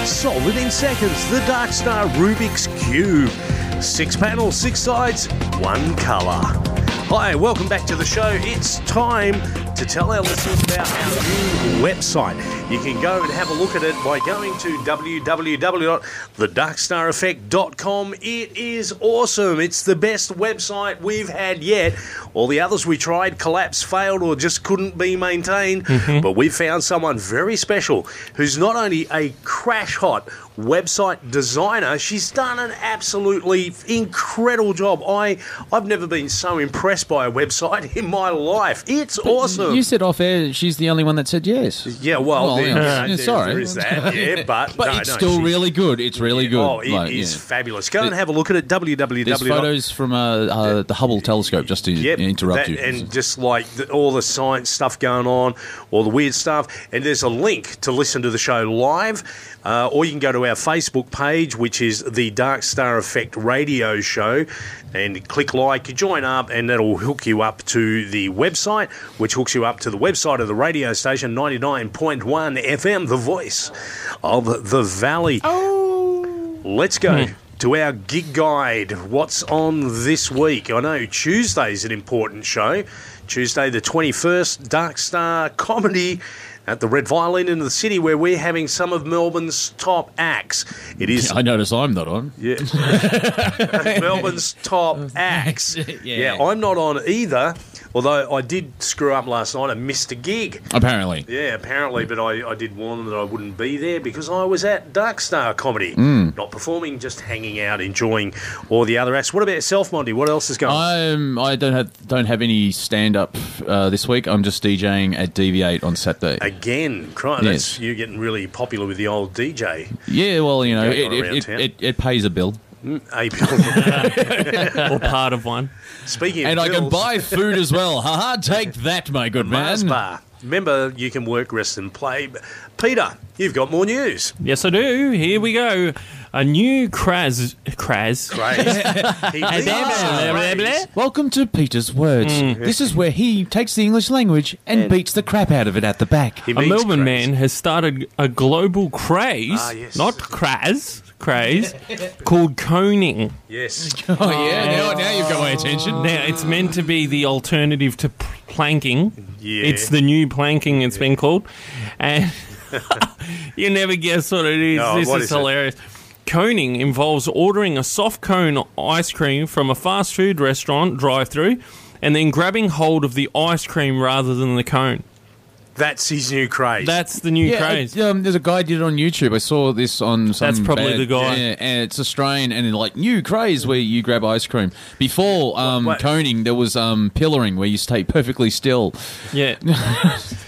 Solve it in seconds. The Darkstar Rubik's Cube. 6 panels, 6 sides, 1 colour. Hi, welcome back to the show. It's time to tell our listeners about our new website. You can go and have a look at it by going to www.thedarkstareffect.com. It is awesome. It's the best website we've had yet. All the others we tried collapsed, failed, or just couldn't be maintained. But we found someone very special who's not only a crash-hot website designer, she's done an absolutely incredible job. I've never been so impressed by a website in my life. It's awesome. You said off air she's the only one that said yes. Yeah, well sorry. there is that. Yeah, but it's still really good. It's really good. Oh, it is fabulous. Go and have a look at it. www. There's photos from the Hubble telescope, just to interrupt you. And just like all the science stuff going on, all the weird stuff. And there's a link to listen to the show live, or you can go to our Facebook page, which is the Darkstar Effect Radio Show, and click like, join up, and that'll hook you up to the website, which hooks you up to the website of the radio station, 99.1 FM, the voice of the Valley. Oh. Let's go to our gig guide. What's on this week? I know Tuesday's an important show. Tuesday the 21st, Darkstar Comedy at the Red Violin in the City, where we're having some of Melbourne's top acts. It is. I notice I'm not on. Yeah. Melbourne's top acts. Yeah, I'm not on either. Although I did screw up last night and missed a gig. Apparently. Yeah, apparently. But I did warn them that I wouldn't be there because I was at Darkstar Comedy. Not performing, just hanging out, enjoying all the other acts. What about yourself, Monty? What else is going on? I don't have any stand-up this week. I'm just DJing at DV8 on Saturday. Again? Yes. You're getting really popular with the old DJ. Yeah, well, you know, it pays a bill. A bill. Or part of one. Speaking of and bills, I can buy food as well. Ha-ha, take that, my good man. Mars Bar. Remember, you can work, rest and play. Peter, you've got more news. Yes, I do. Here we go. A new craze. Welcome to Peter's Words. This is where he takes the English language and beats the crap out of it at the back. A Melbourne man has started a global craze, not craze, called coning. Yes. Oh, yeah. Now you've got my attention. Now, it's meant to be the alternative to planking. Yeah. It's the new planking, it's been called. And you never guess what it is. Oh, this is hilarious. Coning involves ordering a soft cone ice cream from a fast food restaurant drive-thru and then grabbing hold of the ice cream rather than the cone. That's his new craze. That's the new craze. There's a guy did it on YouTube. I saw this on some. That's probably the guy. Yeah, and it's Australian and like new craze where you grab ice cream. Before coning, there was pillaring where you stay perfectly still. Yeah.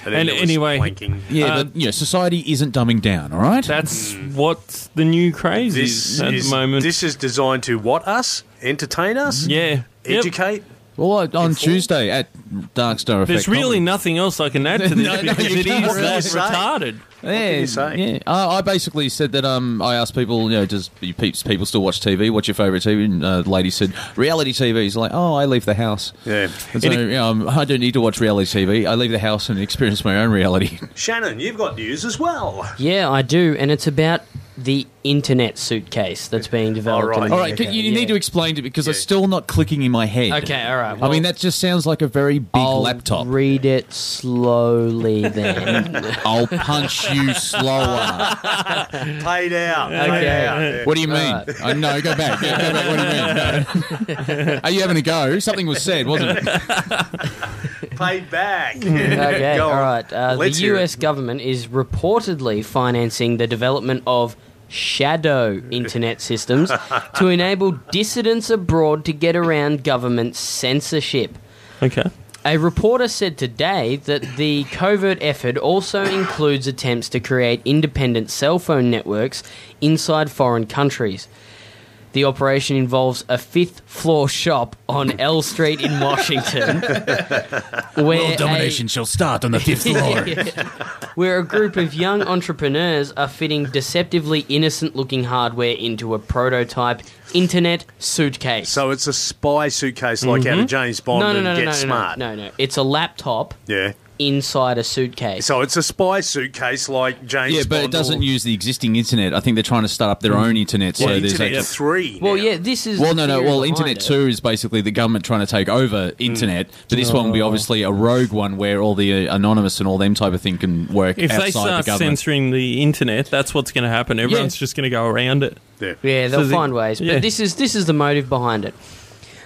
and anyway, planking. Yeah, but society isn't dumbing down. All right. That's what the new craze is at the moment. This is designed to what us? Entertain us? Yeah. Educate? Well, on Tuesday at Darkstar Effect. There's really nothing else I can add to this because it is that retarded. What can you say? Yeah. I basically said that I asked people, does people still watch TV? What's your favourite TV? And the lady said, reality TV. He's like, I leave the house. Yeah. And so, I don't need to watch reality TV. I leave the house and experience my own reality. Shannon, you've got news as well. Yeah, I do, and it's about the internet suitcase that's being developed. All right, you need to explain it because it's still not clicking in my head. Okay, all right. Well, I mean, that just sounds like a very big laptop. Read it slowly then. I'll punch you slower. Paid out. Okay. What do you mean? Right. No, go back. Yeah, go back. What do you mean? No. Are you having a go? Something was said, wasn't it? Paid back. Okay, all right. The US government is reportedly financing the development of shadow internet systems to enable dissidents abroad to get around government censorship. Okay. A reporter said today that the covert effort also includes attempts to create independent cell phone networks inside foreign countries. The operation involves a fifth-floor shop on L Street in Washington. World domination shall start on the fifth floor. Where a group of young entrepreneurs are fitting deceptively innocent-looking hardware into a prototype internet suitcase. So it's a spy suitcase like out of James Bond and Get Smart. No. It's a laptop. Yeah. inside a suitcase. So it's a spy suitcase like James Yeah, but Bond it doesn't or- use the existing internet. I think they're trying to start up their own internet. So there's Internet actually, 3. Well, now. yeah, this is. well, the no. theory Well, behind Internet it. 2 is basically the government trying to take over internet, but this one will be obviously a rogue one where all the anonymous and all them type of thing can work If outside they the start government. censoring the internet, that's what's going to happen. Everyone's just going to go around it. Yeah, they'll So find ways. yeah. But this is the motive behind it.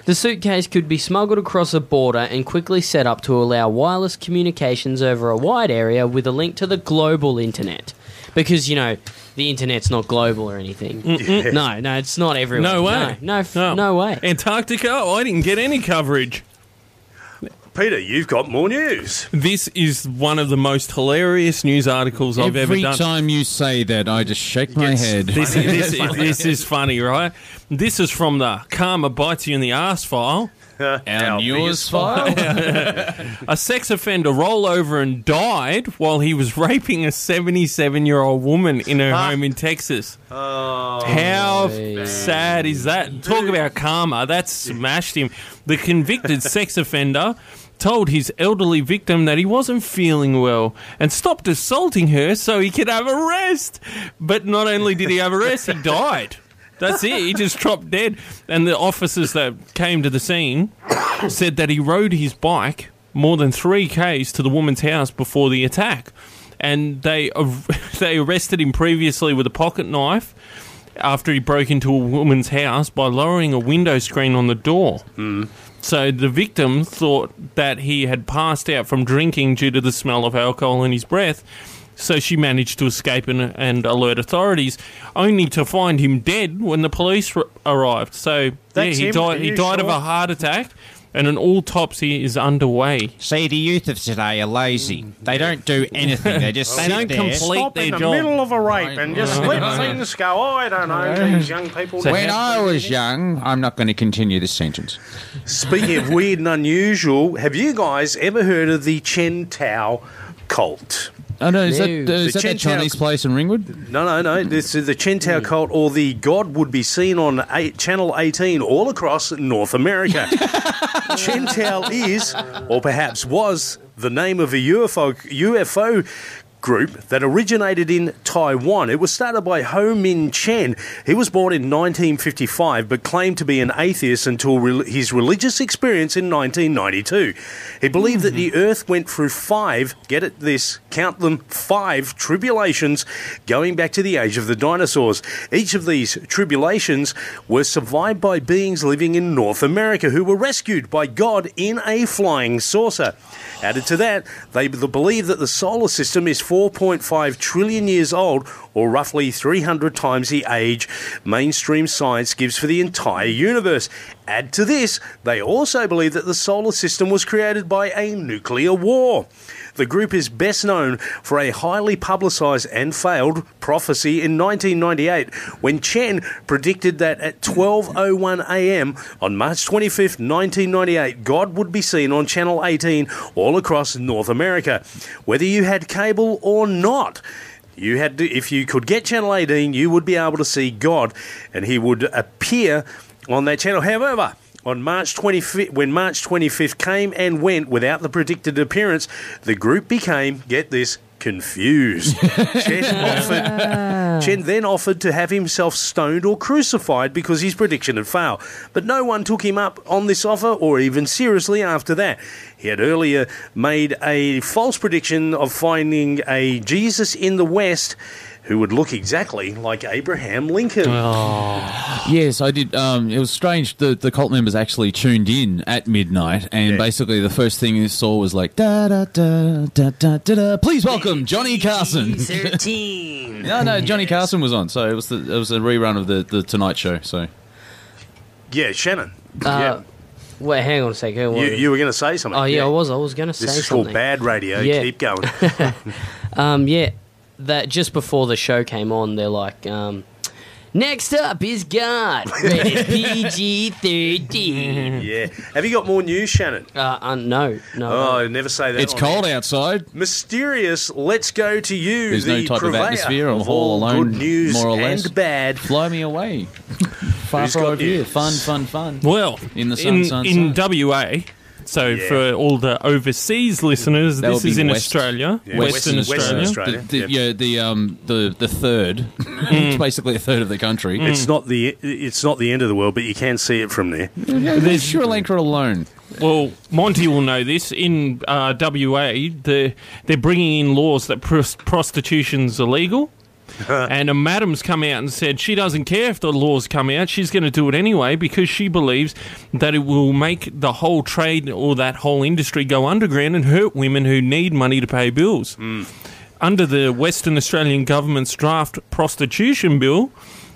The suitcase could be smuggled across a border and quickly set up to allow wireless communications over a wide area with a link to the global internet. Because, the internet's not global or anything. No, it's not everywhere. No way. No way. Antarctica? Oh, I didn't get any coverage. Peter, you've got more news. This is one of the most hilarious news articles I've ever Every done. time you say that, I just shake my head. This is funny, right? This is from the Karma Bites You in the Arse file. Our news file? A sex offender rolled over and died while he was raping a 77-year-old woman in her home in Texas. Oh, How sad is that? Talk about karma. That smashed him. The convicted sex offender told his elderly victim that he wasn't feeling well and stopped assaulting her so he could have a rest. But not only did he have a rest, he died. That's it. He just dropped dead. And the officers that came to the scene said that he rode his bike more than 3 Ks to the woman's house before the attack. And they arrested him previously with a pocket knife after he broke into a woman's house by lowering a window screen on the door. So the victim thought that he had passed out from drinking due to the smell of alcohol in his breath. So she managed to escape and alert authorities, only to find him dead when the police arrived. So That's he him? died. Are He you died of sure? a heart attack, and an autopsy is underway. See, the youth of today are lazy. They don't do anything. They just They sit don't there. complete Stop their in the job. middle of a rape and just let things go. I don't know, these young people. When I was young, I'm not going to continue this sentence. Speaking of weird and unusual, have you guys ever heard of the Chen Tao cult? Oh, no, is No. that Chen that Chinese Tao- place in Ringwood? No. This is the Chen Tao cult, or the God would be seen on Channel 18 all across North America. Chen Tao is, or perhaps was, the name of a UFO group that originated in Taiwan. It was started by Ho Min Chen. He was born in 1955 but claimed to be an atheist until his religious experience in 1992. He believed that the Earth went through 5, get it this, count them, 5 tribulations going back to the age of the dinosaurs. Each of these tribulations were survived by beings living in North America who were rescued by God in a flying saucer. Added to that, they believe that the solar system is 4.5 trillion years old, or roughly 300 times the age mainstream science gives for the entire universe. Add to this, they also believe that the solar system was created by a nuclear war. The group is best known for a highly publicised and failed prophecy in 1998 when Chen predicted that at 12:01 a.m. on March 25th, 1998, God would be seen on Channel 18 all across North America. Whether you had cable or not, you had to, if you could get Channel 18, you would be able to see God, and he would appear on that channel. However, on March 25th, when March 25th came and went without the predicted appearance, the group became, get this, confused. Chen then offered to have himself stoned or crucified because his prediction had failed. But no one took him up on this offer or even seriously after that. He had earlier made a false prediction of finding a Jesus in the West who would look exactly like Abraham Lincoln. Yes, I did. It was strange. The cult members actually tuned in at midnight, and basically the first thing they saw was like, da da da da da da da. Please welcome Johnny Carson. 13. No, Johnny Carson was on, so it was a rerun of the Tonight Show. So Yeah, Shannon. Yeah. Wait, hang on a second. You were going to say something. Oh, yeah, I was going to say This is something. called bad radio. Yeah. Keep going. Yeah, that just before the show came on, they're like, next up is God, rated PG-13. Yeah. Have you got more news, Shannon? No. Oh, never say that. it's on cold air. outside. Mysterious. Let's go to you. There's the no type of purveyor atmosphere. I'm of all all alone, good news more or and less. bad. Fly me away. Far Who's from got over here. news? Fun. Well, In the sun, sun, in sun. WA, So for all the overseas listeners, That this would is be in West. Australia, Yeah, Western Australia. The third. It's basically a third of the country. It's not the end of the world, but you can see it from there. There's Sri Lanka alone. Well, Monty will know this. In WA, they're bringing in laws that prostitution's illegal. And a madam's come out and said she doesn't care if the laws come out. She's going to do it anyway because she believes that it will make the whole trade or that whole industry go underground and hurt women who need money to pay bills. Under the Western Australian government's draft prostitution bill,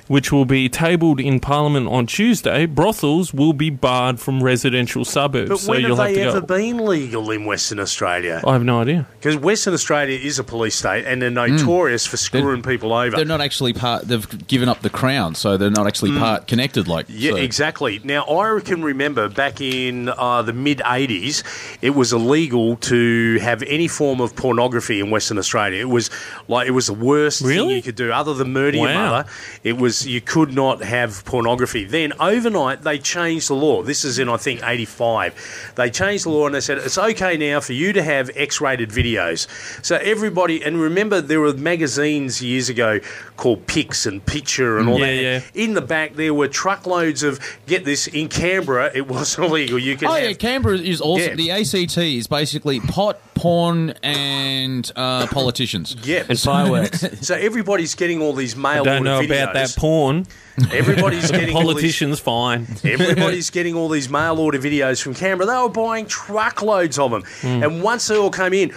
which will be tabled in Parliament on Tuesday, brothels will be barred from residential suburbs. But so when you'll have they have to ever go. been legal in Western Australia? I have no idea. Because Western Australia is a police state, and they're notorious for screwing people over. They're not actually part. They've given up the crown, so they're not actually part connected. Yeah, so. exactly. Now, I can remember back in the mid-'80s, it was illegal to have any form of pornography in Western Australia. It was the worst thing Really? you could do, other than murder your Wow. mother. It was you could not have pornography. Then overnight, they changed the law. This is in, I think, 85. They changed the law and they said it's okay now for you to have X-rated videos. So everybody, and remember there were magazines years ago called Pix and Picture and all Yeah, that. yeah. In the back, there were truckloads of, get this, in Canberra, it wasn't illegal. You could Oh have, yeah, Canberra is also Yeah. the ACT is basically pot, porn, and politicians. yeah. And fireworks. So everybody's getting all these mail I don't know order videos. about that porn. Everybody's getting all these, Politicians, fine. everybody's getting all these mail order videos from Canberra. They were buying truckloads of them, and once they all came in,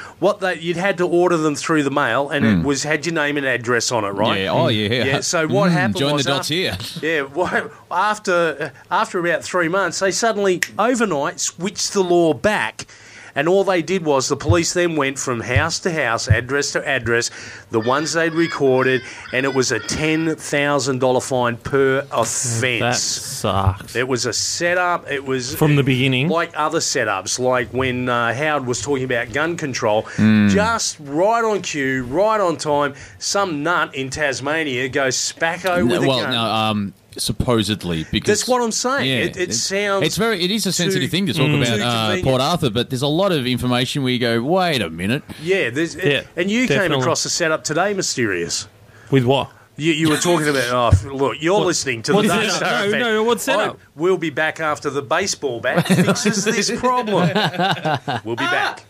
you'd had to order them through the mail, and it had your name and address on it, right? Yeah. Oh yeah. Yeah, so what happened Join was the dots here. Yeah, after about 3 months, they suddenly overnight switched the law back. And all they did was the police then went from house to house, address to address, the ones they'd recorded, and it was a $10,000 fine per offence. That sucks. It was a setup. It was From the beginning? like other setups, like when Howard was talking about gun control. Just right on cue, right on time. Some nut in Tasmania goes spacco with a gun. Supposedly, because That's what I'm saying. Yeah, It sounds. It is a sensitive thing to talk too about convenient. Port Arthur, but there's a lot of information where you go, wait a minute. Yeah, and you came definitely. across the setup today, Mysterious. With what? You were talking about. Oh, look, you're listening to the what's Darkstar it up? Effect. No, what's it up? We'll be back after the baseball bat fixes this problem. We'll be back.